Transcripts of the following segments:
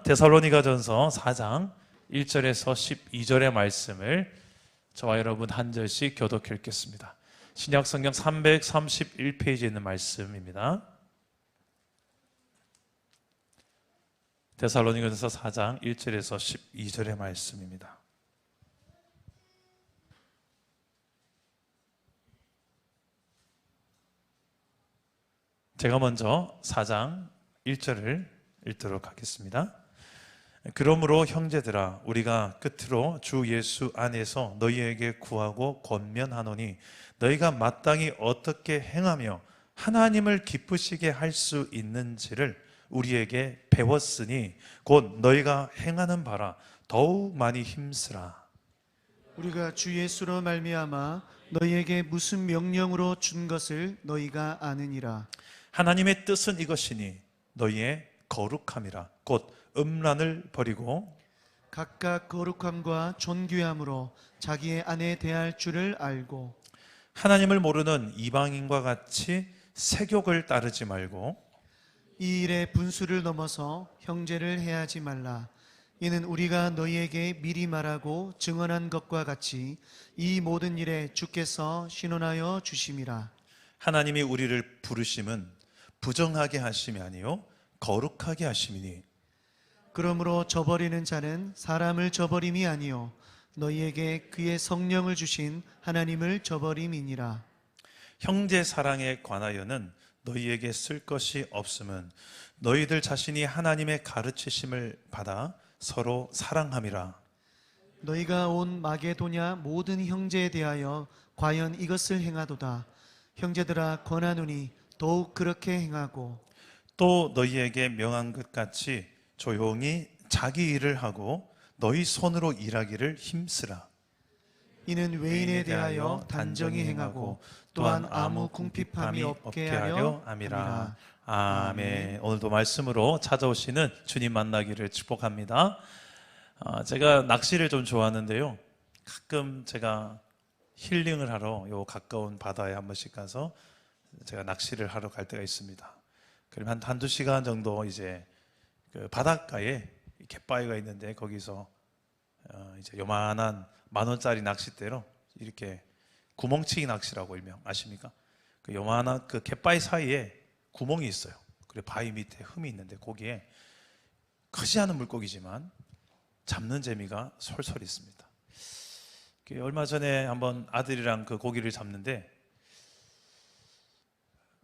데살로니가전서 4장 1절에서 12절의 말씀을 저와 여러분 한 절씩 교독해 읽겠습니다. 신약성경 331페이지에 있는 말씀입니다. 데살로니가전서 4장 1절에서 12절의 말씀입니다. 제가 먼저 4장 1절을 읽도록 하겠습니다. 그러므로 형제들아, 우리가 끝으로 주 예수 안에서 너희에게 구하고 권면하노니 너희가 마땅히 어떻게 행하며 하나님을 기쁘시게 할 수 있는지를 우리에게 배웠으니 곧 너희가 행하는 바라 더욱 많이 힘쓰라. 우리가 주 예수로 말미암아 너희에게 무슨 명령으로 준 것을 너희가 아느니라. 하나님의 뜻은 이것이니 너희의 거룩함이라. 곧 음란을 버리고 각각 거룩함과 존귀함으로 자기의 아내 대할 줄을 알고 하나님을 모르는 이방인과 같이 세욕을 따르지 말고 이 일의 분수를 넘어서 형제를 해하지 말라. 이는 우리가 너희에게 미리 말하고 증언한 것과 같이 이 모든 일에 주께서 신원하여 주심이라. 하나님이 우리를 부르심은 부정하게 하심이 아니요 거룩하게 하심이니 그러므로 저버리는 자는 사람을 저버림이 아니요 너희에게 그의 성령을 주신 하나님을 저버림이니라. 형제 사랑에 관하여는 너희에게 쓸 것이 없음은 너희들 자신이 하나님의 가르치심을 받아 서로 사랑함이라. 너희가 온 마게도냐 모든 형제에 대하여 과연 이것을 행하도다. 형제들아 권하노니 더욱 그렇게 행하고 또 너희에게 명한 것 같이 조용히 자기 일을 하고 너희 손으로 일하기를 힘쓰라. 이는 외인에 대하여 단정히 행하고 또한 아무 궁핍함이 없게 하려 함이라. 아멘. 오늘도 말씀으로 찾아오시는 주님 만나기를 축복합니다. 제가 낚시를 좀 좋아하는데요, 가끔 제가 힐링을 하러 요 가까운 바다에 한 번씩 가서 제가 낚시를 하러 갈 때가 있습니다. 그러면 한두 시간 정도 이제 그 바닷가에 갯바위가 있는데 거기서 이제 요만한 10,000원짜리 낚싯대로 이렇게 구멍치기 낚시라고 일명 아십니까? 그 요만한 그 갯바위 사이에 구멍이 있어요. 그리고 바위 밑에 흠이 있는데 거기에 크지 않은 물고기지만 잡는 재미가 솔솔 있습니다. 얼마 전에 한번 아들이랑 그 고기를 잡는데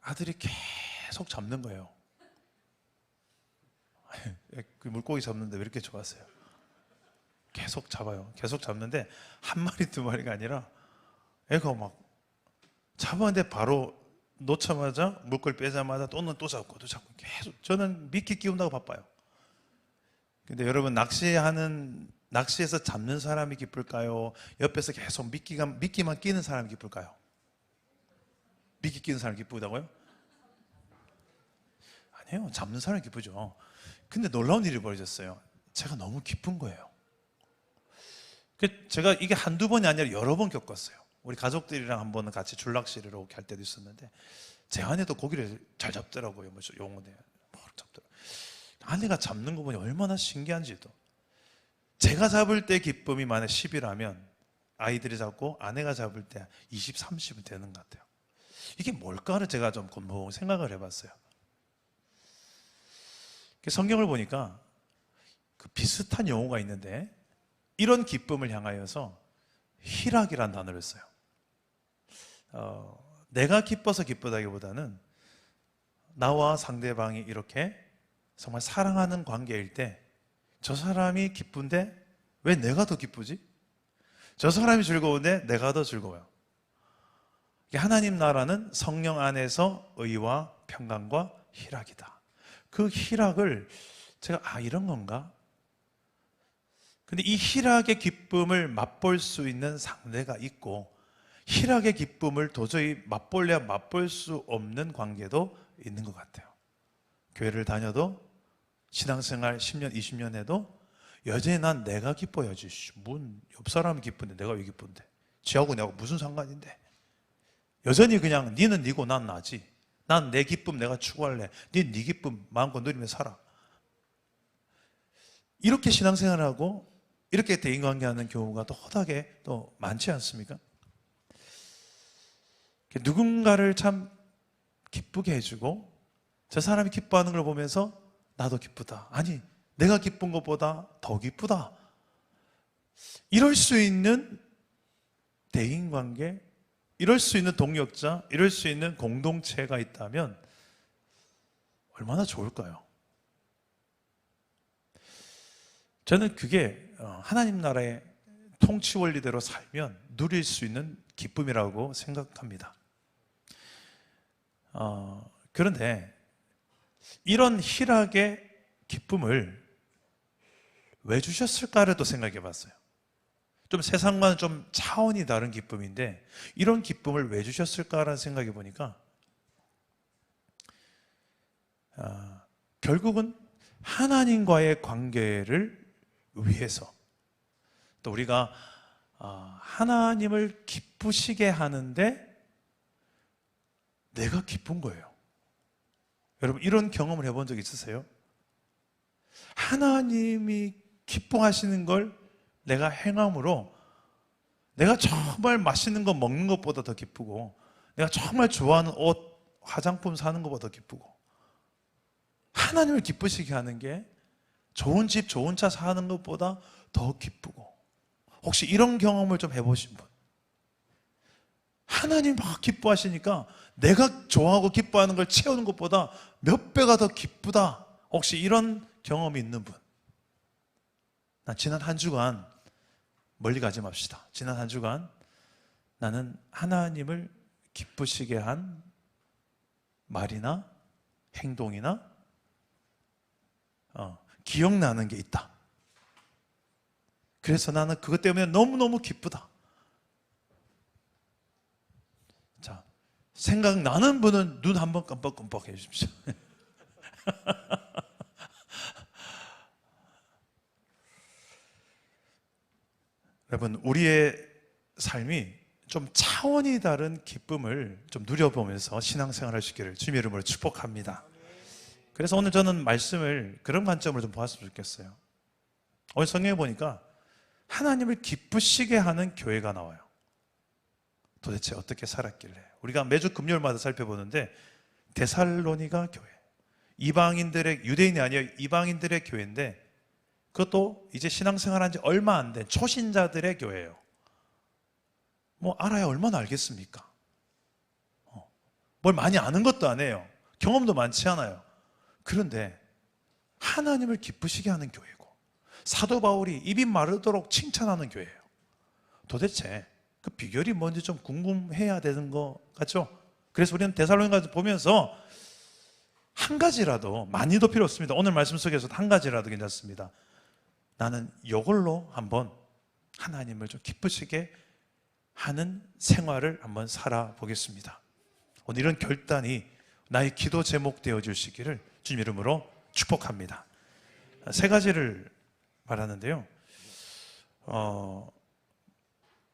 아들이 계속 잡는 거예요. 그 물고기 잡는데 왜 이렇게 좋았어요? 계속 잡아요. 계속 잡는데 한 마리 두 마리가 아니라 애가 막 잡았는데 바로 놓자마자 물고기 빼자마자 또 잡고 계속. 저는 미끼 끼운다고 바빠요. 근데 여러분, 낚시에서 잡는 사람이 기쁠까요? 옆에서 계속 미끼만 끼는 사람이 기쁠까요? 미끼 끼는 사람이 기쁘다고요? 아니에요. 잡는 사람이 기쁘죠. 근데 놀라운 일이 벌어졌어요. 제가 너무 기쁜 거예요. 제가 이게 한두 번이 아니라 여러 번 겪었어요. 우리 가족들이랑 한 번은 같이 줄낚시를 이렇게 할 때도 있었는데 제 아내도 고기를 잘 잡더라고요. 용어네. 잡더라고요. 아내가 잡는 거 보니 얼마나 신기한지도. 제가 잡을 때 기쁨이 만약 10이라면 아이들이 잡고 아내가 잡을 때 20, 30은 되는 것 같아요. 이게 뭘까를 제가 좀 생각을 해봤어요. 성경을 보니까 그 비슷한 용어가 있는데 이런 기쁨을 향하여서 희락이란 단어를 써요. 내가 기뻐서 기쁘다기보다는 나와 상대방이 이렇게 정말 사랑하는 관계일 때 저 사람이 기쁜데 왜 내가 더 기쁘지? 저 사람이 즐거운데 내가 더 즐거워요. 하나님 나라는 성령 안에서 의와 평강과 희락이다. 그 희락을 제가 이런 건가? 근데 이 희락의 기쁨을 맛볼 수 있는 상대가 있고 희락의 기쁨을 도저히 맛볼래야 맛볼 수 없는 관계도 있는 것 같아요. 교회를 다녀도 신앙생활 10년, 20년 해도 여전히 난 내가 기뻐야지. 옆 사람이 기쁜데 내가 왜 기쁜데? 지하고 내하고 무슨 상관인데? 여전히 그냥 니는 니고 난 나지. 난 내 기쁨 내가 추구할래. 네 기쁨 마음껏 누리며 살아. 이렇게 신앙생활하고 이렇게 대인관계하는 경우가 또 허다하게 또 많지 않습니까? 누군가를 참 기쁘게 해주고 저 사람이 기뻐하는 걸 보면서 나도 기쁘다. 아니, 내가 기쁜 것보다 더 기쁘다. 이럴 수 있는 대인관계, 이럴 수 있는 동역자, 이럴 수 있는 공동체가 있다면 얼마나 좋을까요? 저는 그게 하나님 나라의 통치 원리대로 살면 누릴 수 있는 기쁨이라고 생각합니다. 그런데 이런 희락의 기쁨을 왜 주셨을까를 또 생각해 봤어요. 좀 세상과는 좀 차원이 다른 기쁨인데 이런 기쁨을 왜 주셨을까라는 생각해 보니까 결국은 하나님과의 관계를 위해서 또 우리가 하나님을 기쁘시게 하는데 내가 기쁜 거예요. 여러분 이런 경험을 해본 적 있으세요? 하나님이 기뻐하시는 걸 내가 행함으로 내가 정말 맛있는 거 먹는 것보다 더 기쁘고 내가 정말 좋아하는 옷, 화장품 사는 것보다 더 기쁘고 하나님을 기쁘시게 하는 게 좋은 집, 좋은 차 사는 것보다 더 기쁘고 혹시 이런 경험을 좀 해보신 분? 하나님 막 기뻐하시니까 내가 좋아하고 기뻐하는 걸 채우는 것보다 몇 배가 더 기쁘다. 혹시 이런 경험이 있는 분? 난 지난 한 주간 멀리 가지 맙시다. 지난 한 주간 나는 하나님을 기쁘시게 한 말이나 행동이나 기억나는 게 있다. 그래서 나는 그것 때문에 너무너무 기쁘다. 자, 생각나는 분은 눈 한번 깜빡깜빡 해 주십시오. 여러분, 우리의 삶이 좀 차원이 다른 기쁨을 좀 누려보면서 신앙생활을 하시기를 주님의 이름으로 축복합니다. 그래서 오늘 저는 말씀을 그런 관점으로 좀 보았으면 좋겠어요. 오늘 성경에 보니까 하나님을 기쁘시게 하는 교회가 나와요. 도대체 어떻게 살았길래? 우리가 매주 금요일마다 살펴보는데 데살로니가 교회, 이방인들의, 유대인이 아니에요, 이방인들의 교회인데 그것도 이제 신앙생활한 지 얼마 안 된 초신자들의 교회예요. 뭐 알아야 얼마나 알겠습니까? 뭘 많이 아는 것도 아니에요. 경험도 많지 않아요. 그런데 하나님을 기쁘시게 하는 교회고 사도 바울이 입이 마르도록 칭찬하는 교회예요. 도대체 그 비결이 뭔지 좀 궁금해야 되는 것 같죠? 그래서 우리는 데살로니가 보면서 한 가지라도, 많이도 필요 없습니다. 오늘 말씀 속에서 한 가지라도 괜찮습니다. 나는 이걸로 한번 하나님을 좀 기쁘시게 하는 생활을 한번 살아보겠습니다. 오늘 이런 결단이 나의 기도 제목 되어 주시기를 주님 이름으로 축복합니다. 세 가지를 말하는데요.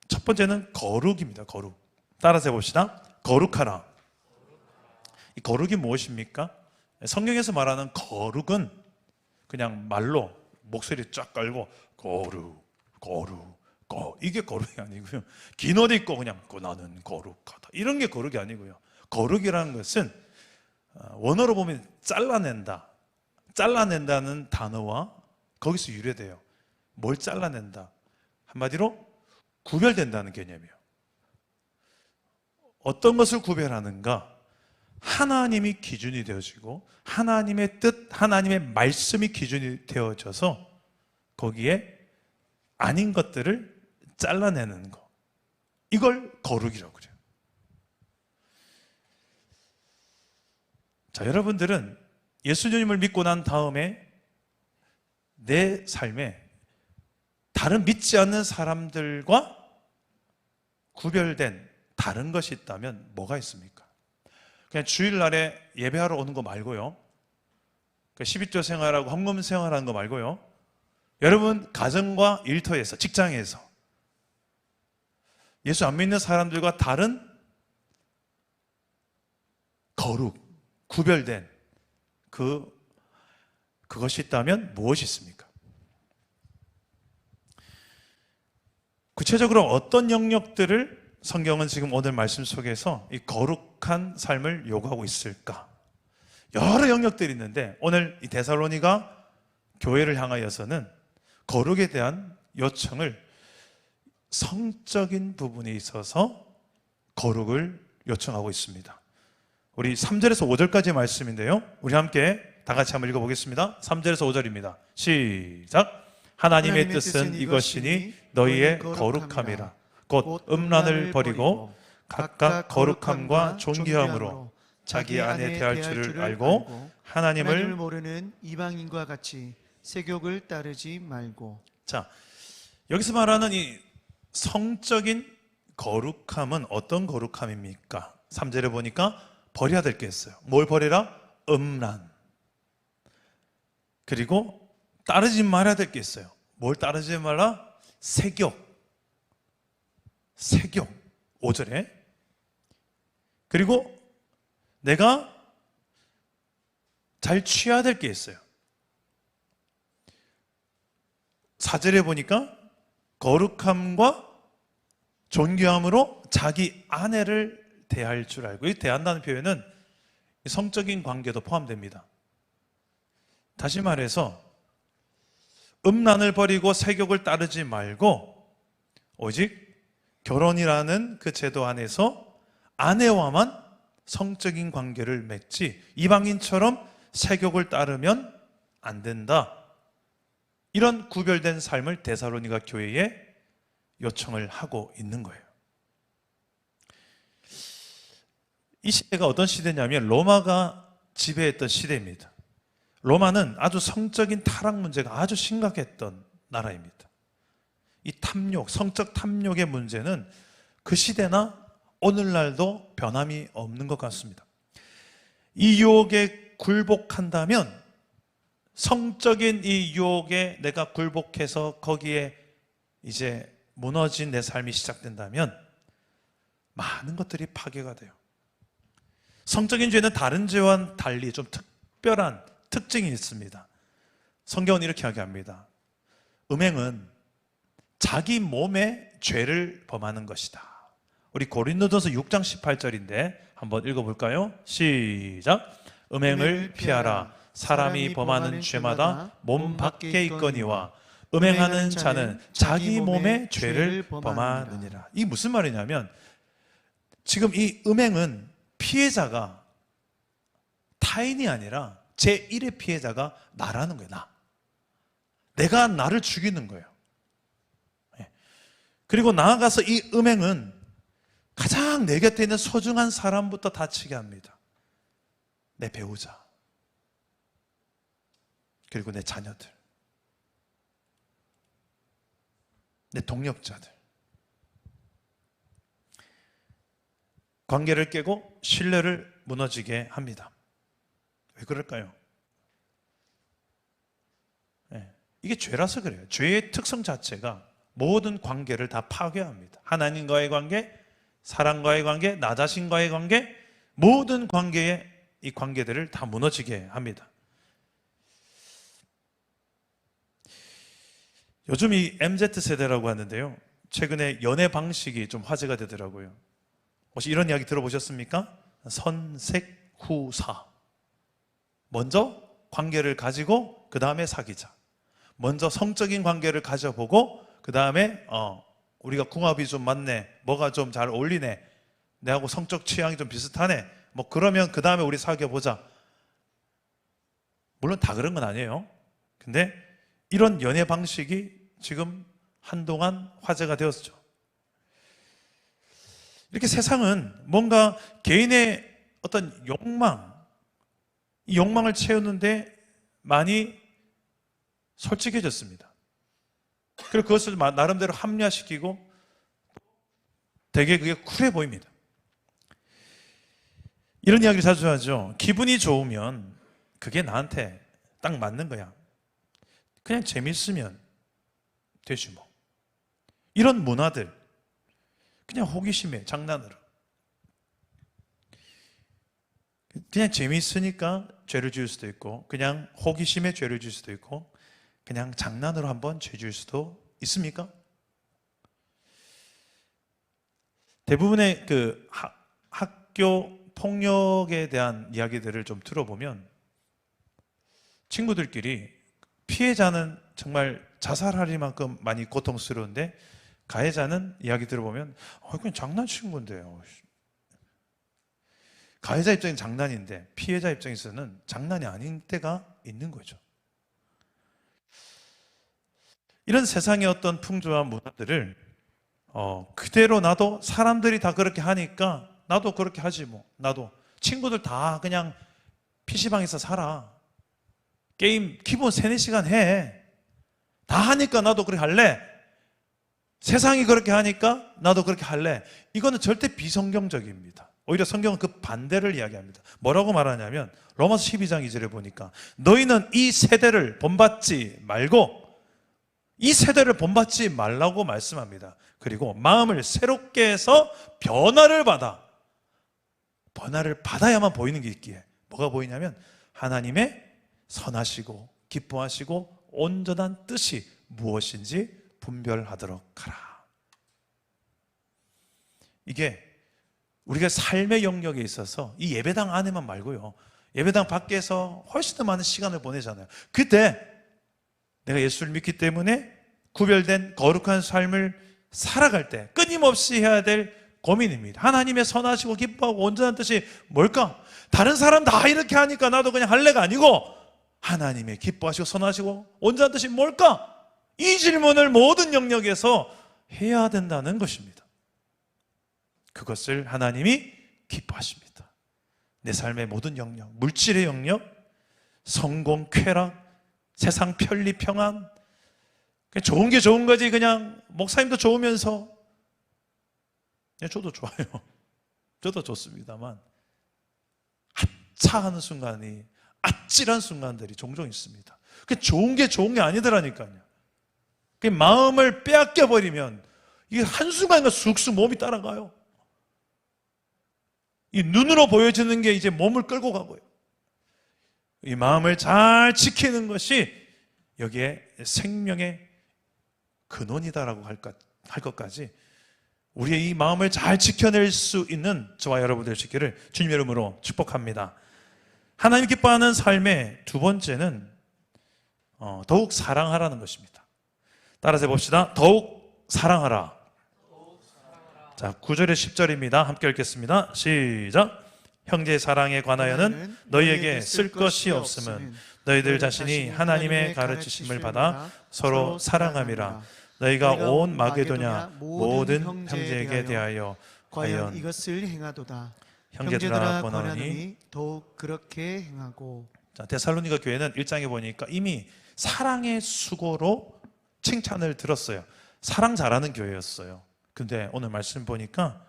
첫 번째는 거룩입니다. 거룩. 따라서 해봅시다. 거룩하라. 이 거룩이 무엇입니까? 성경에서 말하는 거룩은 그냥 말로 목소리 쫙 깔고 거룩, 거룩, 이게 거룩이 아니고요. 긴 옷 입고 그냥 나는 거룩하다. 이런 게 거룩이 아니고요. 거룩이라는 것은 원어로 보면 잘라낸다. 잘라낸다는 단어와 거기서 유래돼요. 뭘 잘라낸다? 한마디로 구별된다는 개념이에요. 어떤 것을 구별하는가? 하나님이 기준이 되어지고 하나님의 뜻, 하나님의 말씀이 기준이 되어져서 거기에 아닌 것들을 잘라내는 거. 이걸 거룩이라고 그래요. 자, 여러분들은 예수님을 믿고 난 다음에 내 삶에 다른 믿지 않는 사람들과 구별된 다른 것이 있다면 뭐가 있습니까? 그냥 주일날에 예배하러 오는 거 말고요. 12조 생활하고 헌금 생활하는 거 말고요. 여러분 가정과 일터에서, 직장에서 예수 안 믿는 사람들과 다른 거룩, 구별된 그것이 있다면 무엇이 있습니까? 구체적으로 어떤 영역들을 성경은 지금 오늘 말씀 속에서 이 거룩한 삶을 요구하고 있을까? 여러 영역들이 있는데 오늘 이 데살로니가 교회를 향하여서는 거룩에 대한 요청을 성적인 부분에 있어서 거룩을 요청하고 있습니다. 우리 3절에서 5절까지 말씀인데요, 우리 함께 다 같이 한번 읽어보겠습니다. 3절에서 5절입니다. 시작. 하나님의 뜻은 이것이니 너희의 거룩함이라. 곧 음란을 버리고 각각 거룩함과 존귀함으로 자기 안에 대할 줄을 알고 하나님을 모르는 이방인과 같이 세욕을 따르지 말고. 자, 여기서 말하는 이 성적인 거룩함은 어떤 거룩함입니까? 3절에 보니까 버려야 될 게 있어요. 뭘 버려라? 음란. 그리고 따르지 말아야 될 게 있어요. 뭘 따르지 말라? 세욕. 5절에. 그리고 내가 잘 취해야 될 게 있어요. 4절에 보니까 거룩함과 존귀함으로 자기 아내를 대할 줄 알고, 이 대한다는 표현은 성적인 관계도 포함됩니다. 다시 말해서 음란을 버리고 세욕을 따르지 말고 오직 결혼이라는 그 제도 안에서 아내와만 성적인 관계를 맺지 이방인처럼 세욕을 따르면 안 된다. 이런 구별된 삶을 데살로니가 교회에 요청을 하고 있는 거예요. 이 시대가 어떤 시대냐면 로마가 지배했던 시대입니다. 로마는 아주 성적인 타락 문제가 아주 심각했던 나라입니다. 이 탐욕, 성적 탐욕의 문제는 그 시대나 오늘날도 변함이 없는 것 같습니다. 이 유혹에 굴복한다면, 성적인 이 유혹에 내가 굴복해서 거기에 이제 무너진 내 삶이 시작된다면 많은 것들이 파괴가 돼요. 성적인 죄는 다른 죄와는 달리 좀 특별한 특징이 있습니다. 성경은 이렇게 이야기합니다. 음행은 자기 몸에 죄를 범하는 것이다. 우리 고린도전서 6장 18절인데 한번 읽어볼까요? 시작. 음행을 피하라. 사람이 범하는 죄마다 몸 밖에 있거니와 음행하는 자는 자기 몸에 죄를 범하느니라. 이게 무슨 말이냐면, 지금 이 음행은 피해자가 타인이 아니라 제1의 피해자가 나라는 거예요. 내가 나를 죽이는 거예요. 그리고 나아가서 이 음행은 가장 내 곁에 있는 소중한 사람부터 다치게 합니다. 내 배우자, 그리고 내 자녀들, 내 동력자들. 관계를 깨고 신뢰를 무너지게 합니다. 왜 그럴까요? 이게 죄라서 그래요. 죄의 특성 자체가 모든 관계를 다 파괴합니다. 하나님과의 관계, 사람과의 관계, 나 자신과의 관계, 모든 관계의 이 관계들을 다 무너지게 합니다. 요즘 이 MZ세대라고 하는데요, 최근에 연애 방식이 좀 화제가 되더라고요. 혹시 이런 이야기 들어보셨습니까? 선색후사. 먼저 관계를 가지고 그 다음에 사귀자. 먼저 성적인 관계를 가져보고 그 다음에 우리가 궁합이 좀 맞네, 뭐가 좀 잘 어울리네, 내하고 성적 취향이 좀 비슷하네, 뭐 그러면 그 다음에 우리 사귀어보자. 물론 다 그런 건 아니에요. 근데 이런 연애 방식이 지금 한동안 화제가 되었죠. 이렇게 세상은 뭔가 개인의 어떤 욕망, 이 욕망을 채우는데 많이 솔직해졌습니다. 그리고 그것을 나름대로 합리화시키고 되게 그게 쿨해 보입니다. 이런 이야기를 자주 하죠. 기분이 좋으면 그게 나한테 딱 맞는 거야. 그냥 재밌으면 되지 뭐. 이런 문화들, 그냥 호기심에 장난으로, 그냥 재미있으니까 죄를 지을 수도 있고, 그냥 호기심에 죄를 지을 수도 있고, 그냥 장난으로 한번 죄 지을 수도 있습니까? 대부분의 그 학교 폭력에 대한 이야기들을 좀 들어보면 친구들끼리 피해자는 정말 자살할 만큼 많이 고통스러운데 가해자는 이야기 들어보면 그냥 장난친 건데요. 가해자 입장엔 장난인데 피해자 입장에서는 장난이 아닌 때가 있는 거죠. 이런 세상의 어떤 풍조와 문화들을 그대로 나도 사람들이 다 그렇게 하니까 나도 그렇게 하지 뭐. 나도 친구들 다 그냥 PC방에서 살아. 게임 기본 3, 4시간 해. 다 하니까 나도 그렇게 할래. 세상이 그렇게 하니까 나도 그렇게 할래. 이거는 절대 비성경적입니다. 오히려 성경은 그 반대를 이야기합니다. 뭐라고 말하냐면 로마서 12장 2절에 보니까 너희는 이 세대를 본받지 말고 이 세대를 본받지 말라고 말씀합니다. 그리고 마음을 새롭게 해서 변화를 받아야만 보이는 게 있기에 뭐가 보이냐면 하나님의 선하시고 기뻐하시고 온전한 뜻이 무엇인지 분별하도록 하라. 이게 우리가 삶의 영역에 있어서 이 예배당 안에만 말고요, 예배당 밖에서 훨씬 더 많은 시간을 보내잖아요. 그때 내가 예수를 믿기 때문에 구별된 거룩한 삶을 살아갈 때 끊임없이 해야 될 고민입니다. 하나님의 선하시고 기뻐하고 온전한 뜻이 뭘까? 다른 사람 다 이렇게 하니까 나도 그냥 할래가 아니고 하나님의 기뻐하시고 선하시고 온전한 뜻이 뭘까? 이 질문을 모든 영역에서 해야 된다는 것입니다. 그것을 하나님이 기뻐하십니다. 내 삶의 모든 영역, 물질의 영역, 성공, 쾌락, 세상 편리, 평안, 좋은 게 좋은 거지. 그냥 목사님도 좋으면서 저도 좋아요. 저도 좋습니다만 아차하는 순간이, 아찔한 순간들이 종종 있습니다. 좋은 게 좋은 게 아니더라니까요. 마음을 빼앗겨 버리면 이게 한순간인가 쑥쑥 몸이 따라가요. 이 눈으로 보여지는 게 이제 몸을 끌고 가고요. 이 마음을 잘 지키는 것이 여기에 생명의 근원이다라고 할 것까지 우리의 이 마음을 잘 지켜낼 수 있는 저와 여러분 되시기를 주님의 이름으로 축복합니다. 하나님 기뻐하는 삶의 두 번째는 더욱 사랑하라는 것입니다. 따라서 해봅시다. 더욱 사랑하라. 자, 9절에 10절입니다. 함께 읽겠습니다. 시작. 형제 사랑에 관하여는 너희에게 쓸 것이 없음은 너희들 자신이 하나님의 가르치심을 받아 서로 사랑함이라. 너희가 온 마게도냐 모든 형제에게 대하여 과연 이것을 행하도다. 형제들아 권하노니 더욱 그렇게 행하고. 자, 데살로니가 교회는 1장에 보니까 이미 사랑의 수고로 칭찬을 들었어요. 사랑 잘하는 교회였어요. 근데 오늘 말씀 보니까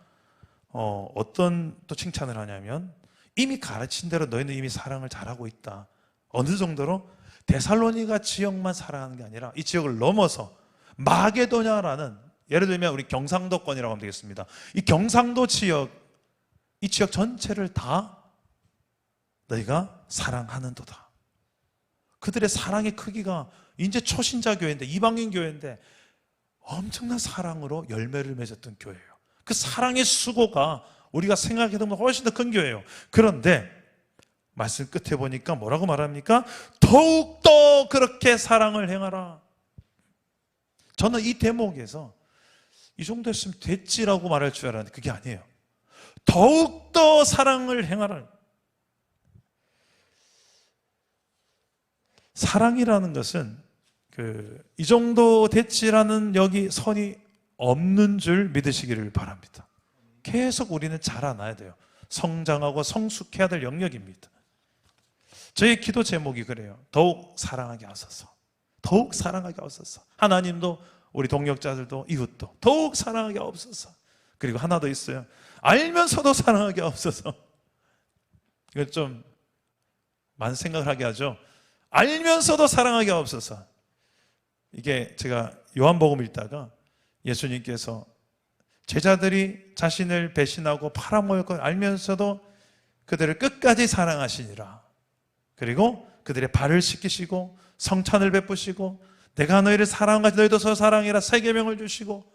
어떤 또 칭찬을 하냐면 이미 가르친 대로 너희는 이미 사랑을 잘하고 있다. 어느 정도로 데살로니가 지역만 사랑하는 게 아니라 이 지역을 넘어서 마게도냐라는, 예를 들면 우리 경상도권이라고 하면 되겠습니다. 이 경상도 지역, 이 지역 전체를 다 너희가 사랑하는도다. 그들의 사랑의 크기가 이제 초신자 교회인데, 이방인 교회인데 엄청난 사랑으로 열매를 맺었던 교회예요. 그 사랑의 수고가 우리가 생각해도 훨씬 더 큰 교회예요. 그런데 말씀 끝에 보니까 뭐라고 말합니까? 더욱더 그렇게 사랑을 행하라. 저는 이 대목에서 이 정도 했으면 됐지라고 말할 줄 알았는데 그게 아니에요. 더욱더 사랑을 행하라. 사랑이라는 것은 이 정도 됐지라는 여기 선이 없는 줄 믿으시기를 바랍니다. 계속 우리는 자라나야 돼요. 성장하고 성숙해야 될 영역입니다. 저의 기도 제목이 그래요. 더욱 사랑하게 하소서. 더욱 사랑하게 하소서. 하나님도 우리 동역자들도 이웃도 더욱 사랑하게 하옵소서. 그리고 하나 더 있어요. 알면서도 사랑하게 하옵소서. 이거 좀 많은 생각을 하게 하죠. 알면서도 사랑하게 하옵소서. 이게 제가 요한복음 읽다가 예수님께서 제자들이 자신을 배신하고 팔아먹을 걸 알면서도 그들을 끝까지 사랑하시니라. 그리고 그들의 발을 씻기시고 성찬을 베푸시고 내가 너희를 사랑한 같이 너희도 서로 사랑해라 새 계명을 주시고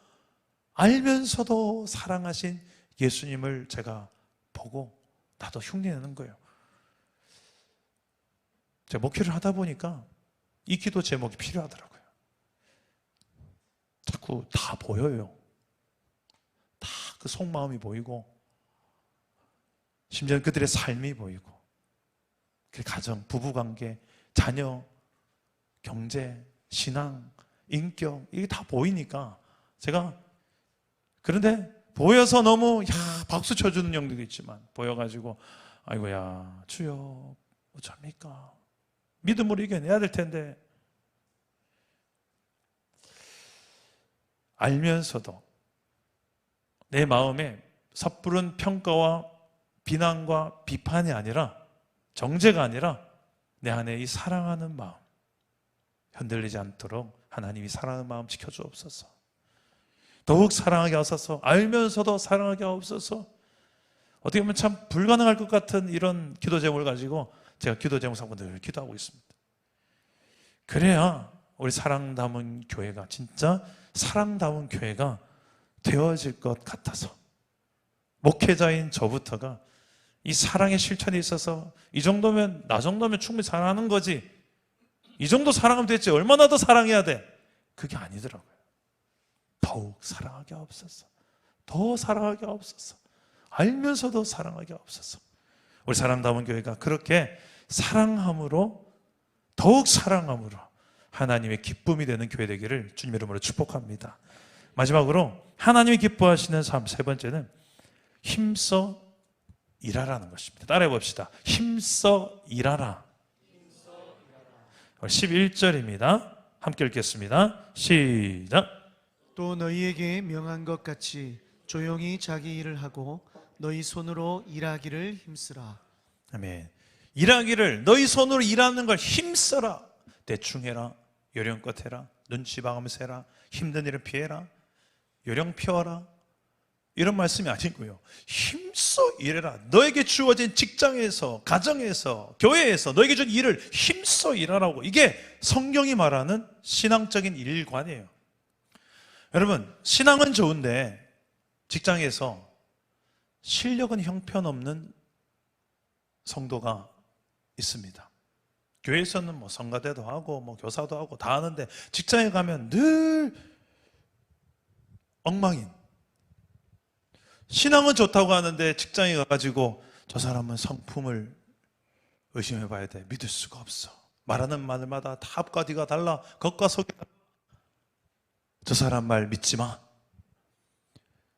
알면서도 사랑하신 예수님을 제가 보고 나도 흉내내는 거예요. 제가 목회를 하다 보니까 이 기도 제목이 필요하더라고요. 자꾸 다 보여요. 다 그 속마음이 보이고, 심지어 그들의 삶이 보이고, 그 가정, 부부관계, 자녀, 경제, 신앙, 인격, 이게 다 보이니까 제가, 그런데 보여서 너무 박수 쳐주는 영들도 있지만, 보여가지고 아이고야 주여 어쩝니까, 믿음으로 이겨내야 될 텐데, 알면서도 내 마음에 섣부른 평가와 비난과 비판이 아니라, 정죄가 아니라 내 안에 이 사랑하는 마음, 흔들리지 않도록 하나님이 사랑하는 마음 지켜주옵소서. 더욱 사랑하게 하옵소서. 알면서도 사랑하게 하옵소서. 어떻게 보면 참 불가능할 것 같은 이런 기도 제목을 가지고 제가 기도 제목 삼고 늘 기도하고 있습니다. 그래야 우리 사랑다운 교회가, 진짜 사랑다운 교회가 되어질 것 같아서, 목회자인 저부터가 이 사랑의 실천에 있어서 이 정도면, 나 정도면 충분히 사랑하는 거지, 이 정도 사랑하면 됐지 얼마나 더 사랑해야 돼, 그게 아니더라고요. 더욱 사랑하게 하옵소서. 더 사랑하게 하옵소서. 알면서도 사랑하게 하옵소서. 우리 사랑다운 교회가 그렇게 사랑함으로, 더욱 사랑함으로 하나님의 기쁨이 되는 교회 되기를 주님 이름으로 축복합니다. 마지막으로 하나님이 기뻐하시는 삶, 세 번째는 힘써 일하라는 것입니다. 따라해 봅시다. 힘써 일하라. 11절입니다. 함께 읽겠습니다. 시작. 또 너희에게 명한 것 같이 조용히 자기 일을 하고 너희 손으로 일하기를 힘쓰라. 아멘. 일하기를, 너희 손으로 일하는 걸 힘써라. 대충 해라, 요령껏 해라, 눈치 봐가면서 해라, 힘든 일을 피해라, 요령 피워라, 이런 말씀이 아니고요. 힘써 일해라. 너에게 주어진 직장에서, 가정에서, 교회에서 너에게 준 일을 힘써 일하라고. 이게 성경이 말하는 신앙적인 일관이에요. 여러분, 신앙은 좋은데 직장에서 실력은 형편없는 성도가 있습니다. 교회에서는 뭐 성가대도 하고 뭐 교사도 하고 다 하는데 직장에 가면 늘 엉망인. 신앙은 좋다고 하는데 직장에 가가지고 저 사람은 성품을 의심해 봐야 돼. 믿을 수가 없어. 말하는 말마다 다 앞과 뒤가 달라. 겉과 속이 달라. 저 사람 말 믿지 마.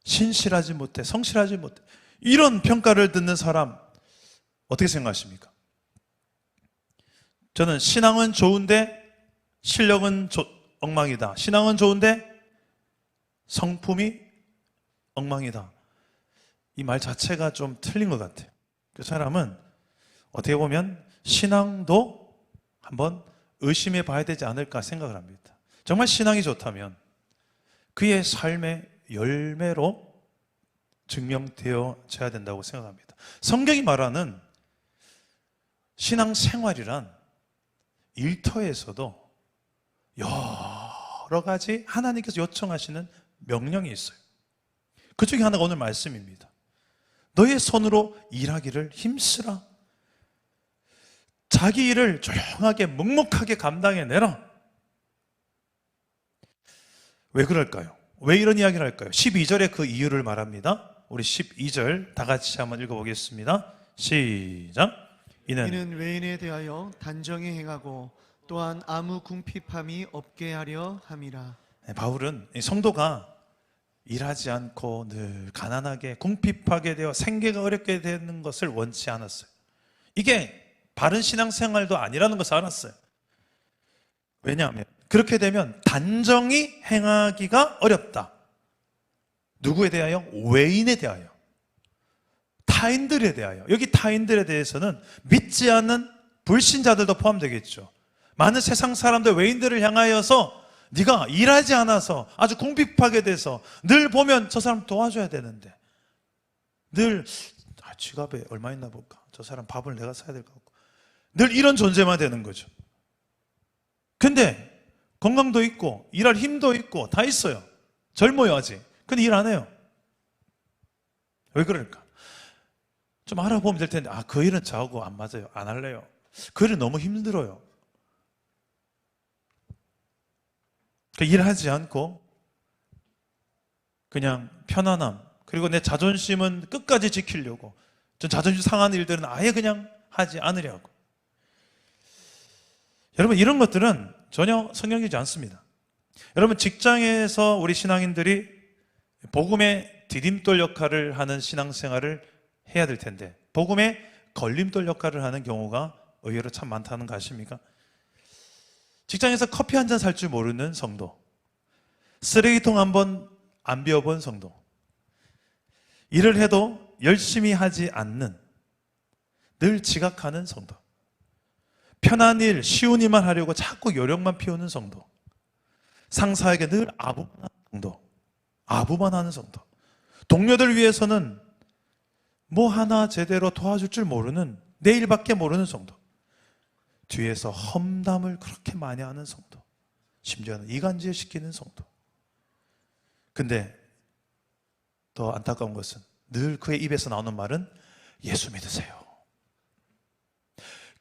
신실하지 못해. 성실하지 못해. 이런 평가를 듣는 사람 어떻게 생각하십니까? 저는 신앙은 좋은데 실력은 엉망이다. 신앙은 좋은데 성품이 엉망이다. 이 말 자체가 좀 틀린 것 같아요. 그 사람은 어떻게 보면 신앙도 한번 의심해 봐야 되지 않을까 생각을 합니다. 정말 신앙이 좋다면 그의 삶의 열매로 증명되어져야 된다고 생각합니다. 성경이 말하는 신앙 생활이란 일터에서도 여러 가지 하나님께서 요청하시는 명령이 있어요. 그 중에 하나가 오늘 말씀입니다. 너의 손으로 일하기를 힘쓰라. 자기 일을 조용하게 묵묵하게 감당해내라. 왜 그럴까요? 왜 이런 이야기를 할까요? 12절에 그 이유를 말합니다. 우리 12절 다 같이 한번 읽어보겠습니다. 시작. 이는 외인에 대하여 단정히 행하고 또한 아무 궁핍함이 없게 하려 함이라. 바울은 성도가 일하지 않고 늘 가난하게 궁핍하게 되어 생계가 어렵게 되는 것을 원치 않았어요. 이게 바른 신앙생활도 아니라는 것을 알았어요. 왜냐하면 그렇게 되면 단정히 행하기가 어렵다. 누구에 대하여? 외인에 대하여, 타인들에 대하여. 여기 타인들에 대해서는 믿지 않는 불신자들도 포함되겠죠. 많은 세상 사람들, 외인들을 향하여서 네가 일하지 않아서 아주 궁핍하게 돼서 늘 보면 저 사람 도와줘야 되는데 늘 지갑에 얼마 있나 볼까, 저 사람 밥을 내가 사야 될 것 같고, 늘 이런 존재만 되는 거죠. 근데 건강도 있고 일할 힘도 있고 다 있어요. 젊어요 아직. 근데 일 안 해요. 왜 그럴까? 좀 알아보면 될 텐데, 그 일은 저하고 안 맞아요. 안 할래요. 그 일은 너무 힘들어요. 그 일하지 않고 그냥 편안함, 그리고 내 자존심은 끝까지 지키려고, 전 자존심 상하는 일들은 아예 그냥 하지 않으려고. 여러분, 이런 것들은 전혀 성경이지 않습니다. 여러분, 직장에서 우리 신앙인들이 복음의 디딤돌 역할을 하는 신앙생활을 해야 될 텐데, 복음의 걸림돌 역할을 하는 경우가 의외로 참 많다는 거 아십니까? 직장에서 커피 한 잔 살 줄 모르는 성도, 쓰레기통 한 번 안 비워본 성도, 일을 해도 열심히 하지 않는, 늘 지각하는 성도, 편한 일, 쉬운 일만 하려고 자꾸 요령만 피우는 성도, 상사에게 늘 아부만 하는 성도, 아부만 하는 성도, 동료들 위해서는 뭐 하나 제대로 도와줄 줄 모르는, 내 일밖에 모르는 성도, 뒤에서 험담을 그렇게 많이 하는 성도, 심지어는 이간질 시키는 성도. 근데 더 안타까운 것은 늘 그의 입에서 나오는 말은 예수 믿으세요.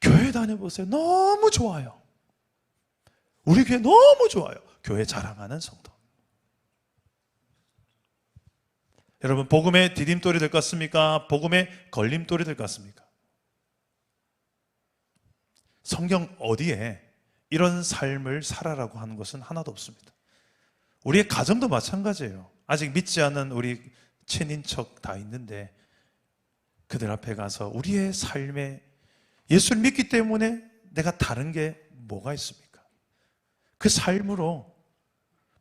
교회 다녀보세요. 너무 좋아요. 우리 교회 너무 좋아요. 교회 자랑하는 성도. 여러분, 복음의 디딤돌이 될 것 같습니까? 복음의 걸림돌이 될 것 같습니까? 성경 어디에 이런 삶을 살아라고 하는 것은 하나도 없습니다. 우리의 가정도 마찬가지예요. 아직 믿지 않은 우리 친인척 다 있는데 그들 앞에 가서 우리의 삶에 예수를 믿기 때문에 내가 다른 게 뭐가 있습니까? 그 삶으로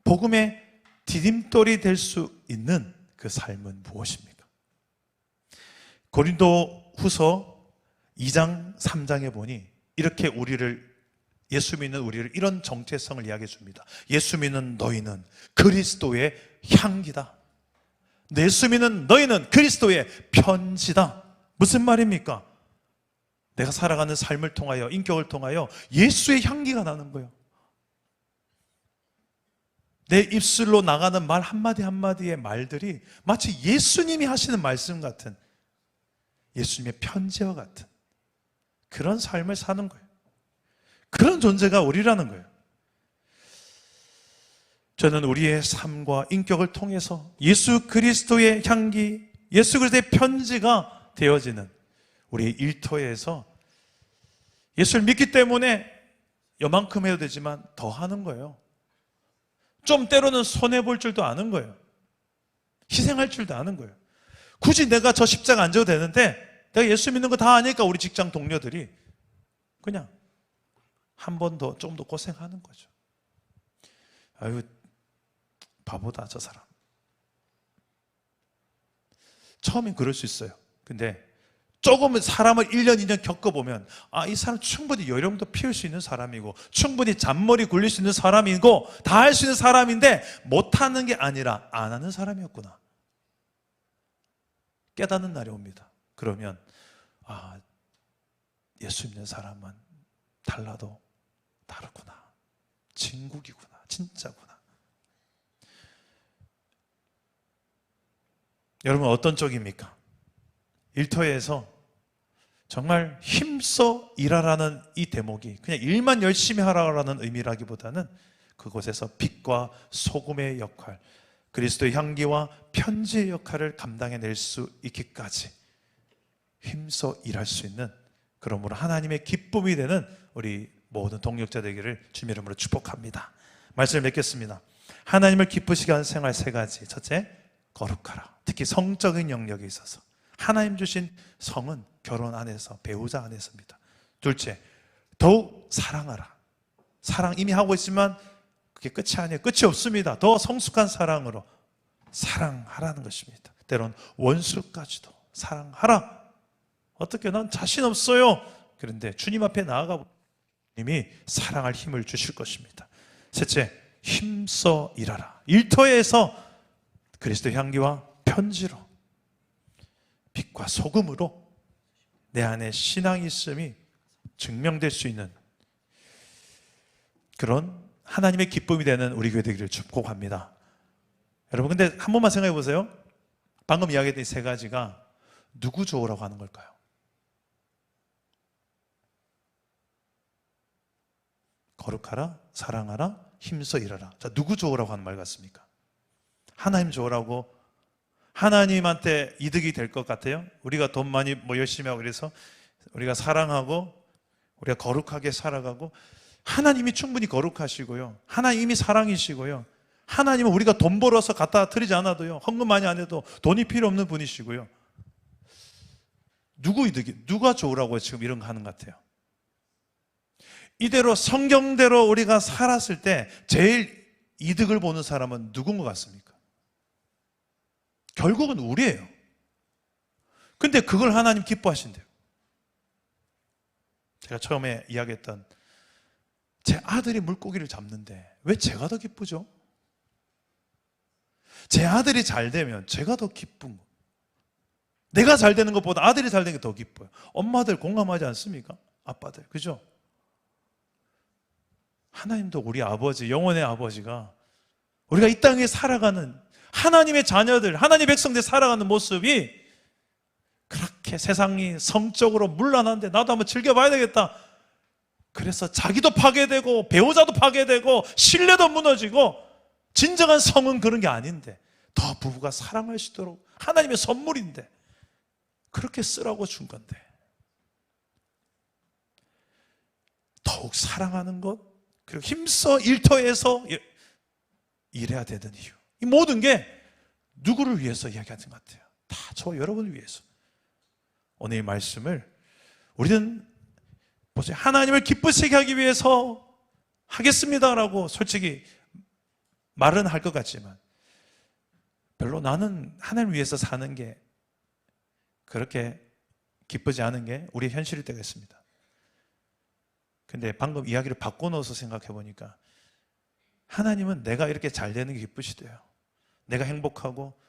복음의 디딤돌이 될 수 있는 그 삶은 무엇입니까? 고린도 후서 2장 3장에 보니 이렇게 예수 믿는 우리를 이런 정체성을 이야기해 줍니다. 예수 믿는 너희는 그리스도의 향기다. 예수 믿는 너희는 그리스도의 편지다. 무슨 말입니까? 내가 살아가는 삶을 통하여, 인격을 통하여 예수의 향기가 나는 거예요. 내 입술로 나가는 말 한마디 한마디의 말들이 마치 예수님이 하시는 말씀 같은, 예수님의 편지와 같은 그런 삶을 사는 거예요. 그런 존재가 우리라는 거예요. 저는 우리의 삶과 인격을 통해서 예수 그리스도의 향기, 예수 그리스도의 편지가 되어지는 우리의 일터에서 예수를 믿기 때문에 요만큼 해도 되지만 더 하는 거예요. 좀 때로는 손해볼 줄도 아는 거예요. 희생할 줄도 아는 거예요. 굳이 내가 저 십자가 안 져도 되는데 내가 예수 믿는 거 다 아니까 우리 직장 동료들이 그냥 한 번 더, 좀 더 고생하는 거죠. 아유, 바보다, 저 사람. 처음엔 그럴 수 있어요. 근데 조금 사람을 1년, 2년 겪어보면 이 사람 충분히 요령도 피울 수 있는 사람이고 충분히 잔머리 굴릴 수 있는 사람이고 다 할 수 있는 사람인데 못하는 게 아니라 안 하는 사람이었구나. 깨닫는 날이 옵니다. 그러면 예수 믿는 사람은 달라도 다르구나. 진국이구나. 진짜구나. 여러분, 어떤 쪽입니까? 일터에서 정말 힘써 일하라는 이 대목이 그냥 일만 열심히 하라는 의미라기보다는 그곳에서 빛과 소금의 역할, 그리스도의 향기와 편지의 역할을 감당해낼 수 있기까지 힘써 일할 수 있는, 그러므로 하나님의 기쁨이 되는 우리 모든 동력자 되기를 주님의 이름으로 축복합니다. 말씀을 맺겠습니다. 하나님을 기쁘시게 하는 생활 3가지. 첫째, 거룩하라. 특히 성적인 영역에 있어서 하나님 주신 성은 결혼 안에서, 배우자 안에서입니다. 둘째, 더욱 사랑하라. 사랑 이미 하고 있지만 그게 끝이 아니에요. 끝이 없습니다. 더 성숙한 사랑으로 사랑하라는 것입니다. 때론 원수까지도 사랑하라. 어떻게, 난 자신 없어요. 그런데 주님 앞에 나아가 주님이 사랑할 힘을 주실 것입니다. 셋째, 힘써 일하라. 일터에서 그리스도 향기와 편지로, 빛과 소금으로 내 안에 신앙이 있음이 증명될 수 있는 그런 하나님의 기쁨이 되는 우리 교회 되기를 축복합니다. 여러분, 근데 한 번만 생각해 보세요. 방금 이야기했던 이 세 가지가 누구 좋으라고 하는 걸까요? 거룩하라, 사랑하라, 힘써 일하라. 자, 누구 좋으라고 하는 말 같습니까? 하나님 좋으라고, 하나님한테 이득이 될 것 같아요? 우리가 돈 많이 열심히 하고 그래서 우리가 사랑하고 우리가 거룩하게 살아가고, 하나님이 충분히 거룩하시고요, 하나님이 사랑이시고요, 하나님은 우리가 돈 벌어서 갖다 드리지 않아도요, 헌금 많이 안 해도 돈이 필요 없는 분이시고요, 누구 이득이, 누가 좋으라고 지금 이런 거 하는 것 같아요? 이대로 성경대로 우리가 살았을 때 제일 이득을 보는 사람은 누군 것 같습니까? 결국은 우리예요. 근데 그걸 하나님 기뻐하신대요. 제가 처음에 이야기했던, 제 아들이 물고기를 잡는데 왜 제가 더 기쁘죠? 제 아들이 잘 되면 제가 더 기쁜 거. 내가 잘 되는 것보다 아들이 잘 되는 게 더 기뻐요. 엄마들 공감하지 않습니까? 아빠들, 그죠? 하나님도 우리 아버지, 영원의 아버지가 우리가 이 땅에 살아가는 하나님의 자녀들, 하나님의 백성들 살아가는 모습이 그렇게 세상이 성적으로 문란한데 나도 한번 즐겨봐야 되겠다. 그래서 자기도 파괴되고 배우자도 파괴되고 신뢰도 무너지고, 진정한 성은 그런 게 아닌데 더 부부가 사랑할 수 있도록 하나님의 선물인데 그렇게 쓰라고 준 건데, 더욱 사랑하는 것, 그리고 힘써 일터에서 일해야 되는 이유, 이 모든 게 누구를 위해서 이야기하는 것 같아요? 다 저와 여러분을 위해서. 오늘 이 말씀을 우리는 보세요, 하나님을 기쁘시게 하기 위해서 하겠습니다라고 솔직히 말은 할 것 같지만, 별로 나는 하나님을 위해서 사는 게 그렇게 기쁘지 않은 게 우리의 현실일 때가 있습니다. 근데 방금 이야기를 바꿔놓아서 생각해 보니까, 하나님은 내가 이렇게 잘 되는 게 기쁘시대요. 내가 행복하고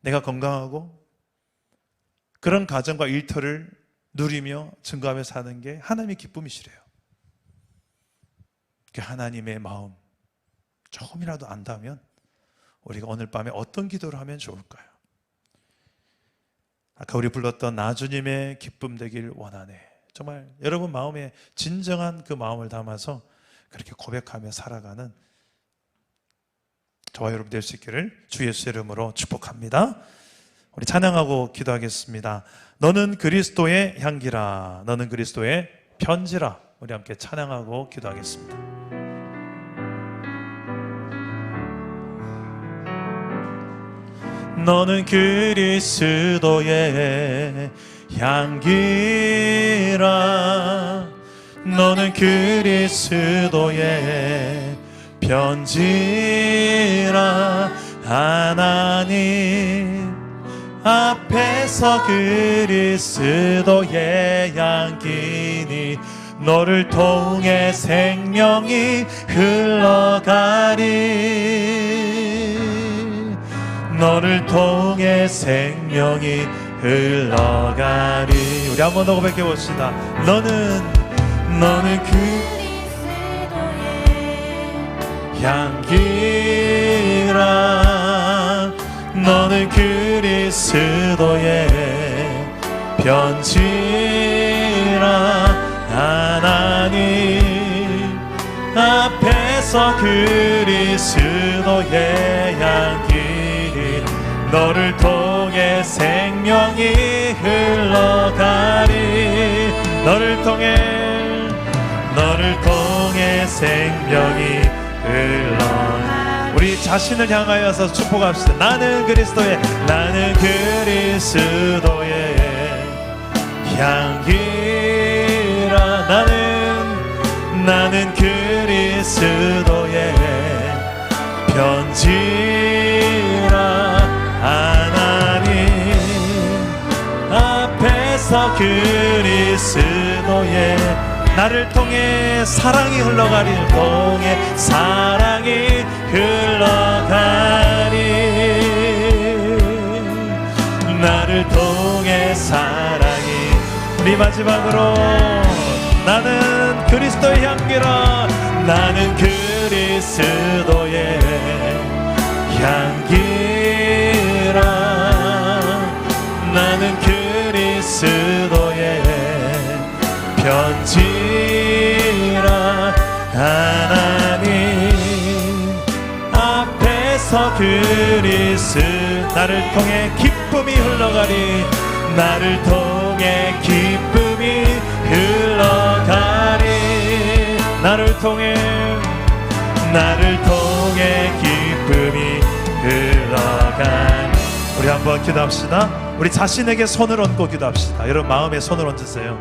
내가 건강하고 그런 가정과 일터를 누리며 증거하며 사는 게 하나님의 기쁨이시래요. 그 하나님의 마음 조금이라도 안다면 우리가 오늘 밤에 어떤 기도를 하면 좋을까요? 아까 우리 불렀던 나 주님의 기쁨 되길 원하네. 정말 여러분 마음에 진정한 그 마음을 담아서 그렇게 고백하며 살아가는 저와 여러분 될 수 있기를 주 예수의 이름으로 축복합니다. 우리 찬양하고 기도하겠습니다. 너는 그리스도의 향기라, 너는 그리스도의 편지라. 우리 함께 찬양하고 기도하겠습니다. 너는 그리스도의 향기라, 너는 그리스도의 편지라. 하나님 앞에서 그리스도의 향기니 너를 통해 생명이 흘러가리, 너를 통해 생명이 흘러가리. 우리 한 번 더 고백해 봅시다. 너는 그리스도의 향기라, 너는 그리스도의 편지라. 하나님 앞에서 그리스도의 향기 너를 통해 생명이 흘러가리, 너를 통해 생명이 흘러가리. 우리 자신을 향하여서 축복합시다. 나는 그리스도의 향기라. 나는 그리스도의 편지라. 하나님 앞에서 그리스도의 나를 통해 사랑이 흘러가리, 통해 사랑이 흘러가리, 나를 통해 사랑이. 우리 마지막으로 나는 그리스도의 향기라, 나는 그리스도의 향기 예수 그리스도 나를 통해 기쁨이 흘러가리 나를 통해 기쁨이 흘러가리 나를 통해 기쁨이 흘러가리 우리 한번 기도합시다. 우리 자신에게 손을 얹고 기도합시다. 여러분 마음에 손을 얹으세요.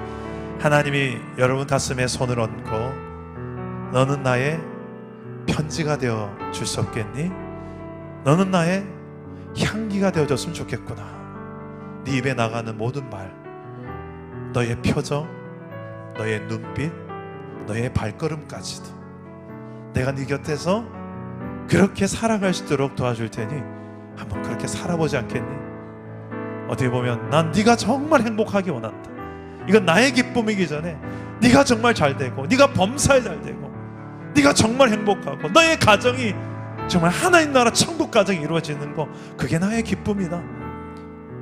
하나님이 여러분 가슴에 손을 얹고 너는 나의 편지가 되어 줄 수 없겠니? 너는 나의 향기가 되어줬으면 좋겠구나. 네 입에 나가는 모든 말, 너의 표정, 너의 눈빛, 너의 발걸음까지도 내가 네 곁에서 그렇게 살아갈 수 있도록 도와줄 테니 한번 그렇게 살아보지 않겠니? 어떻게 보면 난 네가 정말 행복하기 원한다. 이건 나의 기쁨이기 전에 네가 정말 잘 되고 네가 범사에 잘 되고 네가 정말 행복하고 너의 가정이 정말 하나님 나라 천국 가정이 이루어지는 거 그게 나의 기쁨이다.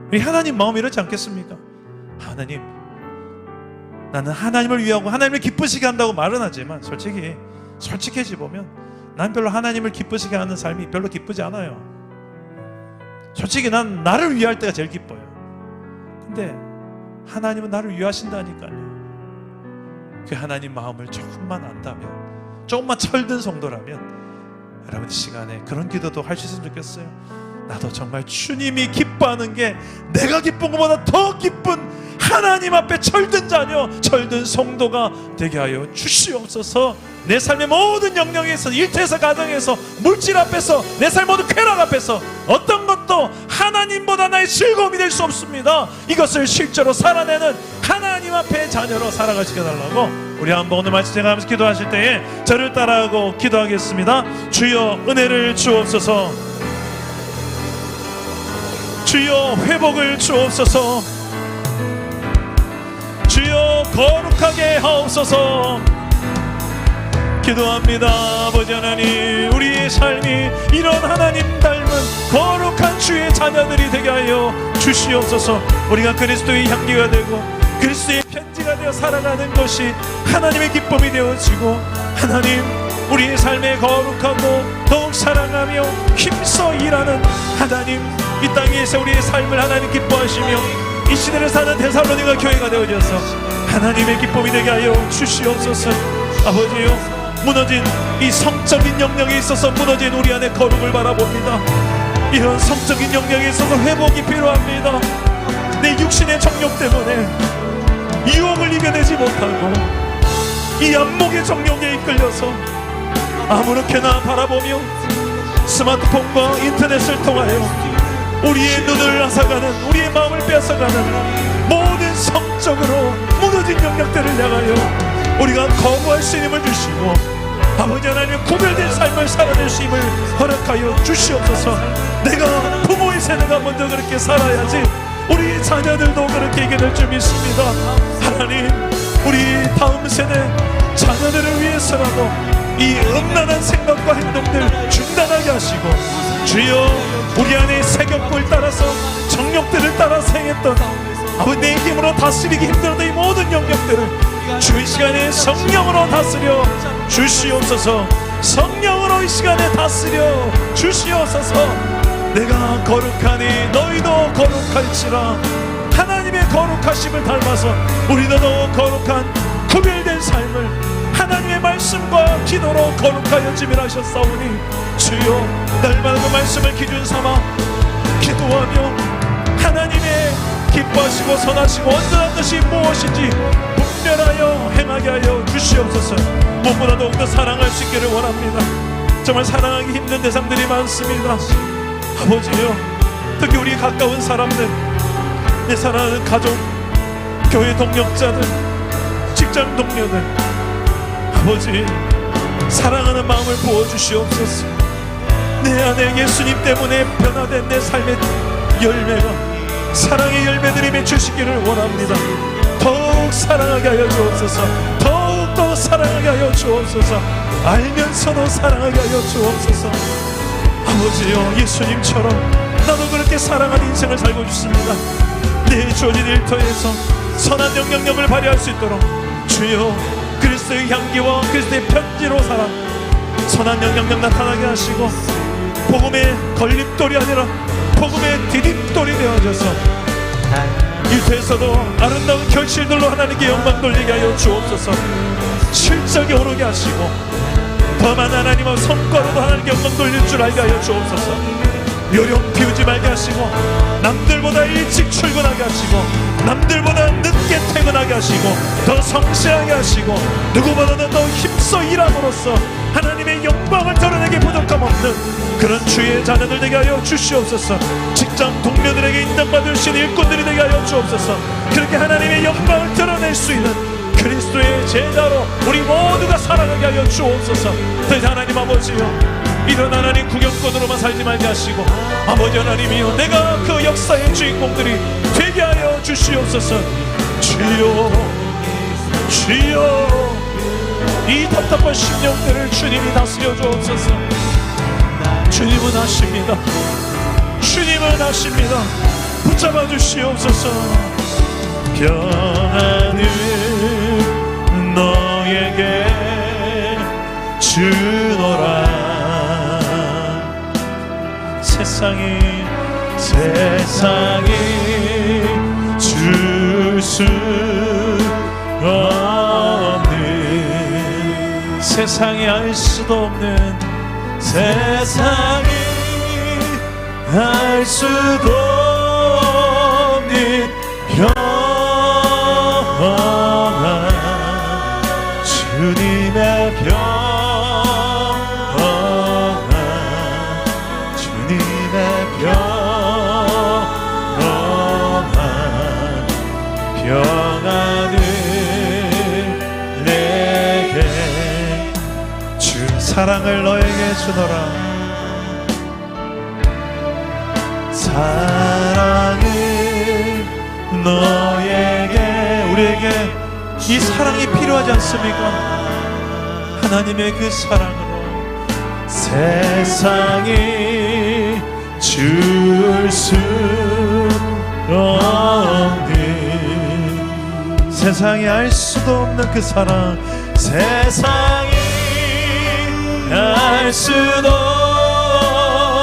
우리 하나님 마음이 이렇지 않겠습니까? 하나님 나는 하나님을 위하고 하나님을 기쁘시게 한다고 말은 하지만 솔직해지 보면 난 별로 하나님을 기쁘시게 하는 삶이 별로 기쁘지 않아요. 솔직히 난 나를 위할 때가 제일 기뻐요. 근데 하나님은 나를 위하신다니까요. 그 하나님 마음을 조금만 안다면, 조금만 철든 성도라면 여러분 이 시간에 그런 기도도 할 수 있으면 좋겠어요. 나도 정말 주님이 기뻐하는 게 내가 기쁜 것보다 더 기쁜 하나님 앞에 철든 자녀, 철든 성도가 되게 하여 주시옵소서. 내 삶의 모든 영역에서, 일터에서, 가정에서, 물질 앞에서, 내 삶 모든 쾌락 앞에서 어떤 것도 하나님보다 나의 즐거움이 될 수 없습니다. 이것을 실제로 살아내는 하나님 앞에 자녀로 살아가시게 달라고 우리 한번 오늘 말씀 생각하면서 기도하실 때에 저를 따라하고 기도하겠습니다. 주여 은혜를 주옵소서. 주여 회복을 주옵소서. 주여 거룩하게 하옵소서. 기도합니다. 아버지 하나님, 우리의 삶이 이런 하나님 닮은 거룩한 주의 자녀들이 되게 하여 주시옵소서. 우리가 그리스도의 향기가 되고 그리스도의 편지가 되어 살아가는 것이 하나님의 기쁨이 되어지고, 하나님 우리의 삶에 거룩하고 더욱 사랑하며 힘써 일하는 하나님, 이 땅에서 우리의 삶을 하나님 기뻐하시며 이 시대를 사는 데살로니가 교회가 되어져서 하나님의 기쁨이 되게 하여 주시옵소서. 아버지요, 무너진 이 성적인 영역에 있어서 무너진 우리 안에 거룩을 바라봅니다. 이런 성적인 영역에 있어서 회복이 필요합니다. 내 육신의 정욕 때문에 유혹을 이겨내지 못하고 이 안목의 정욕에 이끌려서 아무렇게나 바라보며 스마트폰과 인터넷을 통하여 우리의 눈을 앗아가는, 우리의 마음을 뺏어가는 모든 성적으로 무너진 영역들을 향하여 우리가 거부할 수 있는 힘을 주시고, 아버지 하나님 구별된 삶을 살아낼 수 힘을 허락하여 주시옵소서. 내가 부모의 세대가 먼저 그렇게 살아야지 우리 자녀들도 그렇게 이겨낼 줄 믿습니다. 하나님, 우리 다음 세대 자녀들을 위해서라도 이 음란한 생각과 행동들 중단하게 하시고, 주여 우리 안에 색욕을 따라서 정욕들을 따라 행했던 아버지 내 힘으로 다스리기 힘들었던 이 모든 영역들을 주 이 시간에 성령으로 다스려 주시옵소서. 성령으로 이 시간에 다스려 주시옵소서. 내가 거룩하니 너희도 거룩할지라. 하나님의 거룩하심을 닮아서 우리도 더욱 거룩한 구별된 삶을 하나님의 말씀과 기도로 거룩하여 지밀하셨사오니, 주여 날마다 그 말씀을 기준 삼아 기도하며 하나님의 기뻐하시고 선하시고 온전한 것이 무엇인지 분별하여 행하게 하여 주시옵소서. 무엇보다 더욱더 사랑할 수 있기를 원합니다. 정말 사랑하기 힘든 대상들이 많습니다. 아버지요, 특히 우리 가까운 사람들, 내 사랑하는 가족, 교회 동역자들, 직장 동료들, 아버지 사랑하는 마음을 부어주시옵소서. 내 안에 예수님 때문에 변화된 내 삶의 열매가 사랑의 열매들이 맺히시기를 원합니다. 더욱 사랑하게 하여 주옵소서. 더욱더 사랑하게 하여 주옵소서. 알면서도 사랑하게 하여 주옵소서. 아버지요, 예수님처럼 나도 그렇게 사랑하는 인생을 살고 싶습니다. 내 주어진 일터에서 선한 영향력을 발휘할 수 있도록 주여 그리스도의 향기와 그리스도의 편지로 살아 선한 영향력 나타나게 하시고, 복음의 걸림돌이 아니라 복음의 디딤돌이 되어져서 일터에서도 아름다운 결실들로 하나님께 영광 돌리게 하여 주옵소서. 실적이 오르게 하시고 더 많은 하나님의 성과로도 하나님께 영광 돌릴 줄 알게 하여 주옵소서. 요령 피우지 말게 하시고 남들보다 일찍 출근하게 하시고 남들보다 늦게 퇴근하게 하시고 더 성실하게 하시고 누구보다도 더 힘써 일함으로써 하나님의 영광을 드러내기 부족함 없는 그런 주의 자녀들 되게 하여 주시옵소서. 직장 동료들에게 인정받을 수 있는 일꾼들이 되게 하여 주옵소서. 그렇게 하나님의 영광을 드러낼 수 있는 그리스도의 제자로 우리 모두가 살아가게 하여 주옵소서. 그래서 하나님 아버지요, 이런 하나님 구경꾼으로만 살지 말게 하시고 아버지 하나님이여, 내가 그 역사의 주인공들이 되게 하여 주시옵소서. 주여 주여, 이 답답한 심령들을 주님이 다스려 주옵소서. 주님은 하십니다. 주님은 하십니다. 붙잡아 주시옵소서. 평안을 너에게 주노라. 세상이 줄 수 없는, 세상이 알 수도 없는, 세상이 알 수도 없는 평안, 주님의 평안, 주님의 평안을 내게, 주 사랑을 너에게 주노라. 사랑을 너에게, 우리에게 이 사랑이 필요하지 않습니까? 하나님의 그 사랑으로 세상이 줄 수 없는, 세상이 알 수도 없는 그 사랑, 세상이 알 수도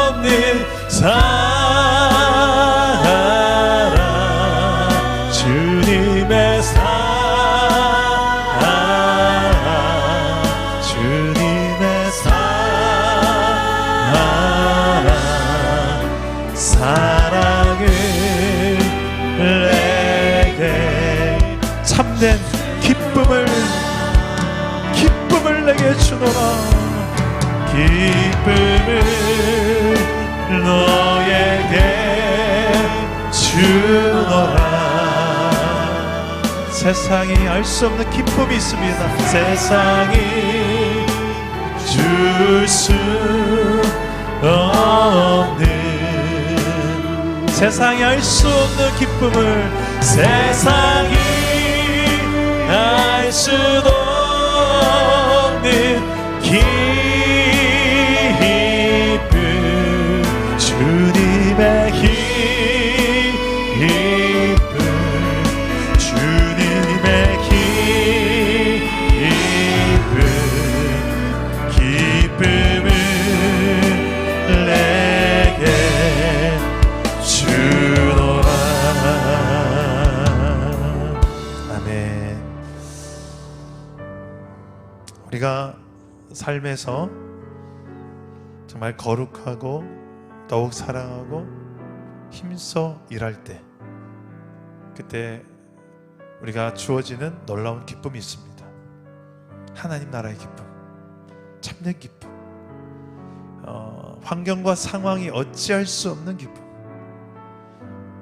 없는 사랑, 주님의 사랑, 주님의 사랑, 사랑을 내게 참된 기쁨을 내게 주노라. 기쁨을 너에게 주노라. 세상이 알 수 없는 기쁨이 있습니다. 세상이 줄 수 없는, 세상이 알 수 없는 기쁨을, 세상이 알 수도 없는 기쁨, 주님의 기쁨, 주님의 기쁨을 내게 주노라. 아멘. 우리가 삶에서 정말 거룩하고 더욱 사랑하고 힘써 일할 때, 그때 우리가 주어지는 놀라운 기쁨이 있습니다. 하나님 나라의 기쁨, 참된 기쁨, 환경과 상황이 어찌할 수 없는 기쁨.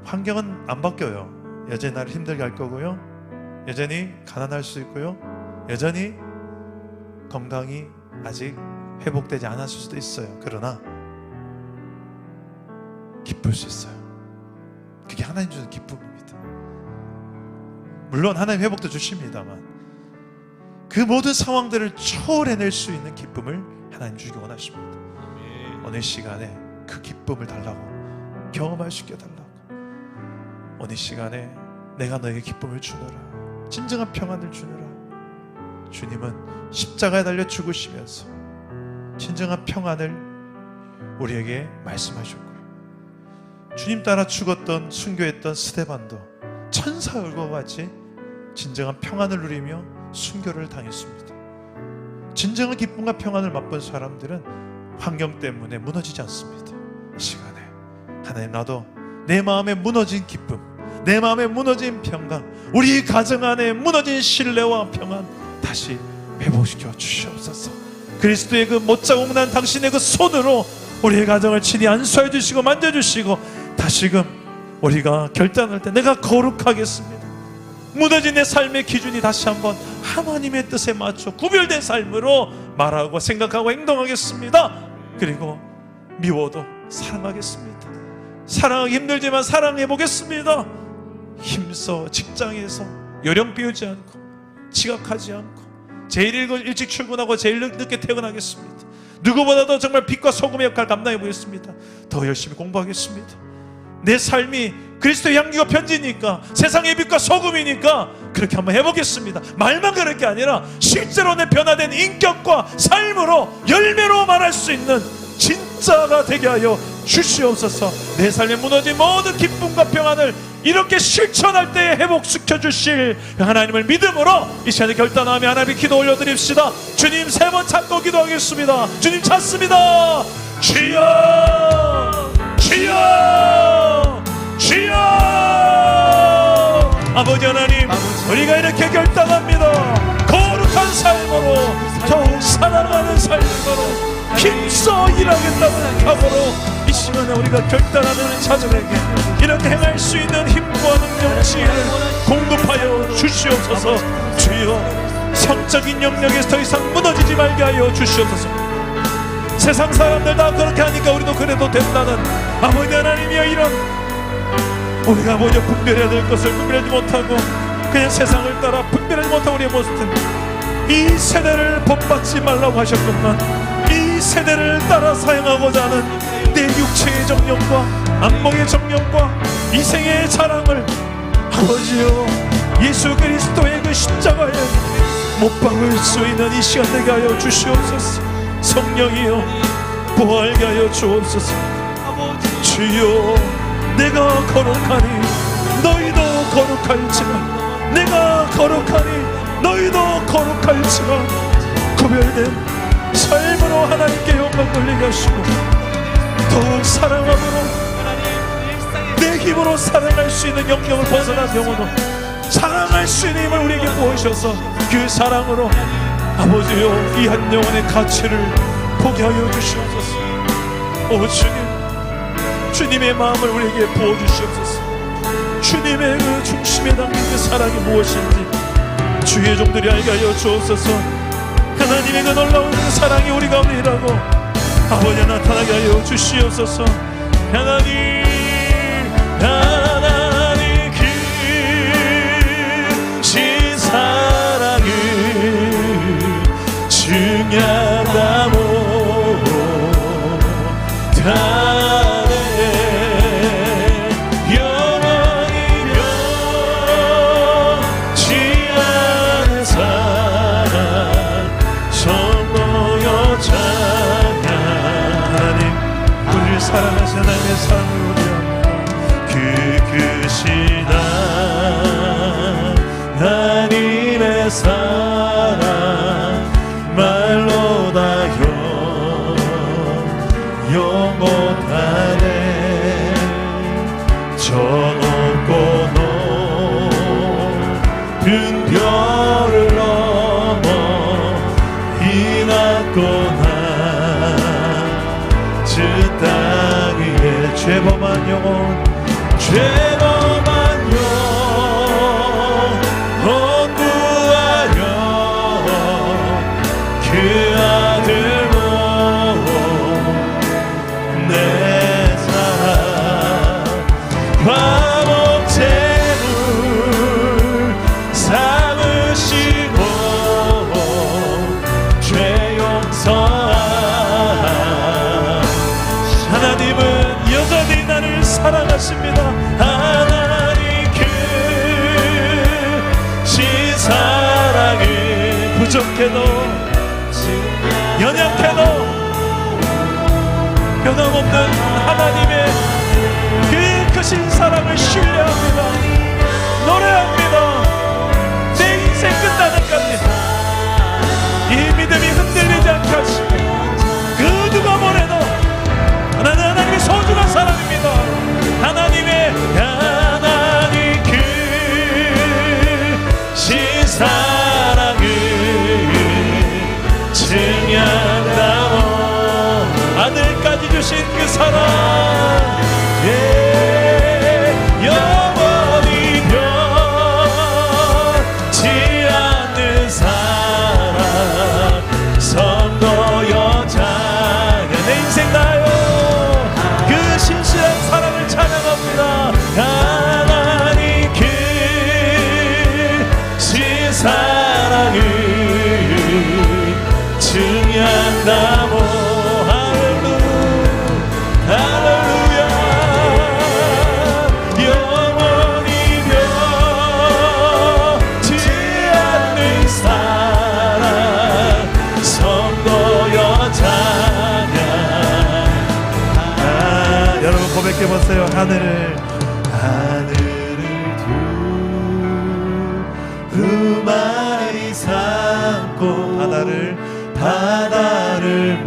환경은 안 바뀌어요. 여전히 나를 힘들게 할 거고요, 여전히 가난할 수 있고요, 여전히 건강이 아직 회복되지 않았을 수도 있어요. 그러나 기쁠 수 있어요. 그게 하나님 주는 기쁨입니다. 물론 하나님 회복도 주십니다만 그 모든 상황들을 초월해낼 수 있는 기쁨을 하나님 주기 원하십니다. 어느 시간에 그 기쁨을 달라고, 경험할 수 있게 달라고, 어느 시간에 내가 너에게 기쁨을 주노라, 진정한 평안을 주노라. 주님은 십자가에 달려 죽으시면서 진정한 평안을 우리에게 말씀하셨고요. 주님 따라 죽었던 순교했던 스데반도 천사 얼굴과 같이 진정한 평안을 누리며 순교를 당했습니다. 진정한 기쁨과 평안을 맛본 사람들은 환경 때문에 무너지지 않습니다. 이 시간에 하나님, 나도 내 마음에 무너진 기쁨, 내 마음에 무너진 평강, 우리 가정 안에 무너진 신뢰와 평안 다시 회복시켜 주시옵소서. 그리스도의 그 못자국 난 당신의 그 손으로 우리의 가정을 친히 안수해 주시고 만져주시고, 다시금 우리가 결단할 때 내가 거룩하겠습니다, 무너진 내 삶의 기준이 다시 한번 하나님의 뜻에 맞춰 구별된 삶으로 말하고 생각하고 행동하겠습니다. 그리고 미워도 사랑하겠습니다. 사랑하기 힘들지만 사랑해 보겠습니다. 힘써 직장에서 요령 비우지 않고 지각하지 않고 제일 일찍 출근하고 제일 늦게 퇴근하겠습니다. 누구보다도 정말 빛과 소금의 역할을 감당해 보겠습니다. 더 열심히 공부하겠습니다. 내 삶이 그리스도의 향기가 편지니까, 세상의 빛과 소금이니까 그렇게 한번 해보겠습니다. 말만 그럴 게 아니라 실제로 내 변화된 인격과 삶으로 열매로 말할 수 있는 진짜가 되게 하여 주시옵소서. 내 삶에 무너진 모든 기쁨과 평안을 이렇게 실천할 때에 회복시켜 주실 하나님을 믿음으로 이 시간에 결단하며 하나님께 기도 올려드립시다. 주님, 3번 찾고 기도하겠습니다. 주님 찾습니다. 주여, 주여, 주여. 아버지 하나님, 우리가 이렇게 결단합니다. 거룩한 삶으로, 더욱 사랑하는 삶으로, 힘써 일하겠다는 각오로 이 시간에 우리가 결단하는 자들에게 이렇게 행할 수 있는 힘과 능력, 지혜를 공급하여 주시옵소서. 주여, 성적인 영역에서 더 이상 무너지지 말게 하여 주시옵소서. 세상 사람들 다 그렇게 하니까 우리도 그래도 된다는 아버지 하나님이여, 이런 우리가 먼저 분별해야 될 것을 분별하지 못하고 그냥 세상을 따라 분별하지 못한 우리의 모습들, 이 세대를 본받지 말라고 하셨건만 이 세대를 따라 사용하고자 하는 내 육체의 정욕과 안목의 정욕과 이생의 자랑을 아버지여, 예수 그리스도의 그 십자가에 못 박을 수 있는 이 시간 되게 하여 주시옵소서. 성령이여, 부활게 하여 주옵소서. 주여, 내가 거룩하니 너희도 거룩할지만, 내가 거룩하니 너희도 거룩할지만, 구별된 삶으로 하나님께 영광 돌리게 하시고 더욱 사랑함으로 내 힘으로 사랑할 수 있는 영역을 벗어난 영혼으로 사랑할 수 있는 힘을 우리에게 부으셔서 그 사랑으로 아버지여, 이 한 영혼의 가치를 보게 하여 주시옵소서. 오 주님, 주님의 마음을 우리에게 부어주시옵소서. 주님의 그 중심에 담긴 그 사랑이 무엇인지 주의 종들이 알게 하여 주옵소서. 하나님의 그 놀라운 그 사랑이 우리 가운데 일하고 아버지 나타나게 하여 주시옵소서. 하나님, 하나님 크신 사랑을 중요하다 못하네. 영원히 변치 않은 사랑 선보여 찬양. 하나님, 우리를 사랑하신 하나님의 사랑을 그 크시다 하나님의 사랑 말로 다 영원하네. 저 높고 높은 별을 넘어 이 낮고 낮은 땅 위에 죄범한 영혼, 죄범한 영혼 구하여 그 아들 내 사랑 화목제물 삼으시고 죄 용서하. 하나님은 여전히 나를 사랑하십니다. 하나님 크신 사랑을 부족해도 연약해도 변함없는 하나님의 그 크신 사랑을 신뢰합니다. 노래합니다. 내 인생 끝나는까지 이 믿음이 흔들리지 않게 하시고, 그 누가 뭐래도 나는 하나님의 소중한 사람입니다. 하나님 그 사랑을 증명하오. 아들까지 주신 그 사랑, 영원히 변치 않는 사랑, 성도여 자녀. 내 인생 나요 그 신실한 사랑을 찬양합니다. 하나님 그 사랑을 증명하오. 할렐루야. 영원히 변치 않는 사랑, 성도여 자녀. 여러분 고백해보세요. 하늘을 두루마리 삼고 바다를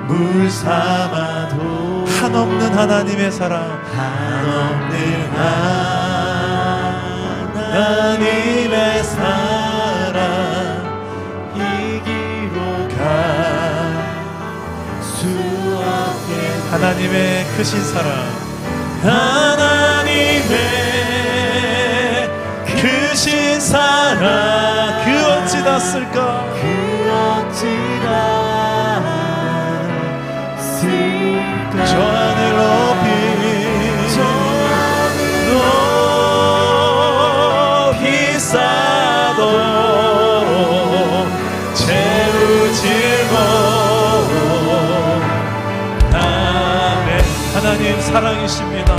물 삼아도 한없는 하나님의 사랑, 한없는 하나님의 사랑, 이기로 갈 수 없게. 하나님의 크신 사랑, 하나님의 크신 사랑, 그 어찌 닿았을까? 그 어찌 닿았을까? 저 하늘 높이 쌓아도 채우질 못하네. 하나님 사랑이십니다.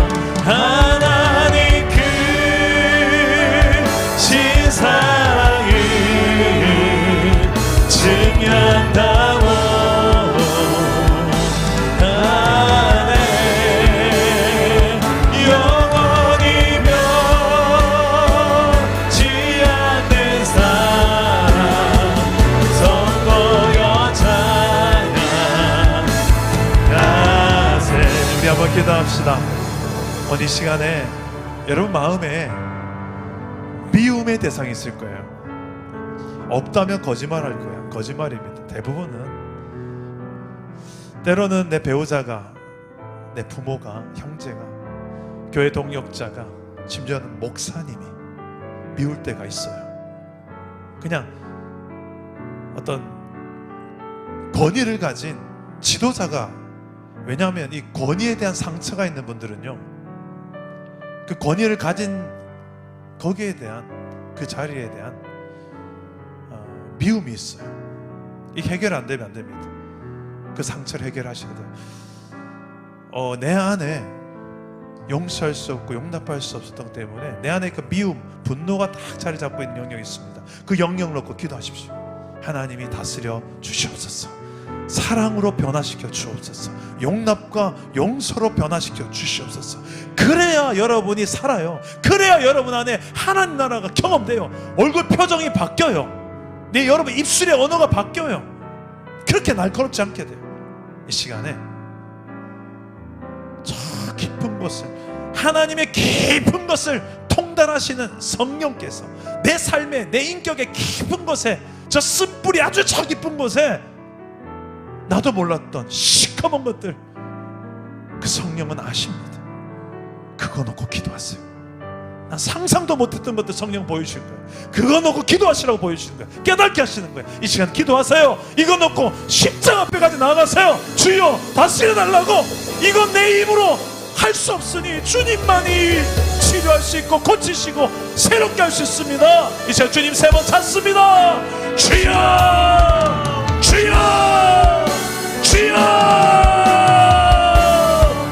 하나님 사랑을 증명하오. 하네 영원히 변치 않는 사랑, 성도여 자녀. 가세. 우리 한번 기도합시다. 오늘 이 시간에 여러분 마음에 미움의 대상이 있을 거예요. 없다면 거짓말할 거예요. 거짓말입니다. 대부분은. 때로는 내 배우자가, 내 부모가, 형제가, 교회 동역자가, 심지어는 목사님이 미울 때가 있어요. 그냥 어떤 권위를 가진 지도자가, 왜냐하면 이 권위에 대한 상처가 있는 분들은요, 그 권위를 가진 거기에 대한, 그 자리에 대한 미움이 있어요. 이게 해결 안 되면 안 됩니다. 그 상처를 해결하셔야 돼요. 내 안에 용서할 수 없고 용납할 수 없었던 때문에 내 안에 그 미움, 분노가 딱 자리 잡고 있는 영역이 있습니다. 그 영역 놓고 기도하십시오. 하나님이 다스려 주시옵소서. 사랑으로 변화시켜 주옵소서. 용납과 용서로 변화시켜 주시옵소서. 그래야 여러분이 살아요. 그래야 여러분 안에 하나님 나라가 경험돼요. 얼굴 표정이 바뀌어요. 여러분 입술의 언어가 바뀌어요. 그렇게 날카롭지 않게 돼요. 이 시간에 저 깊은 곳을, 하나님의 깊은 것을 통달하시는 성령께서 내 삶에, 내 인격의 깊은 곳에, 저 쓴뿌리 아주 저 깊은 곳에 나도 몰랐던 시커먼 것들, 그 성령은 아십니다. 그거 놓고 기도하세요. 난 상상도 못했던 것들 성령 보여주실 거예요. 그거 놓고 기도하시라고 보여주시는 거예요. 깨닫게 하시는 거예요. 이 시간 기도하세요. 이거 놓고 십자가 앞에까지 나가세요. 주여 다스려달라고. 이건 내 힘으로 할 수 없으니 주님만이 치료할 수 있고 고치시고 새롭게 할 수 있습니다. 이 시간 주님 세 번 찾습니다. 주여, 주여, 주여.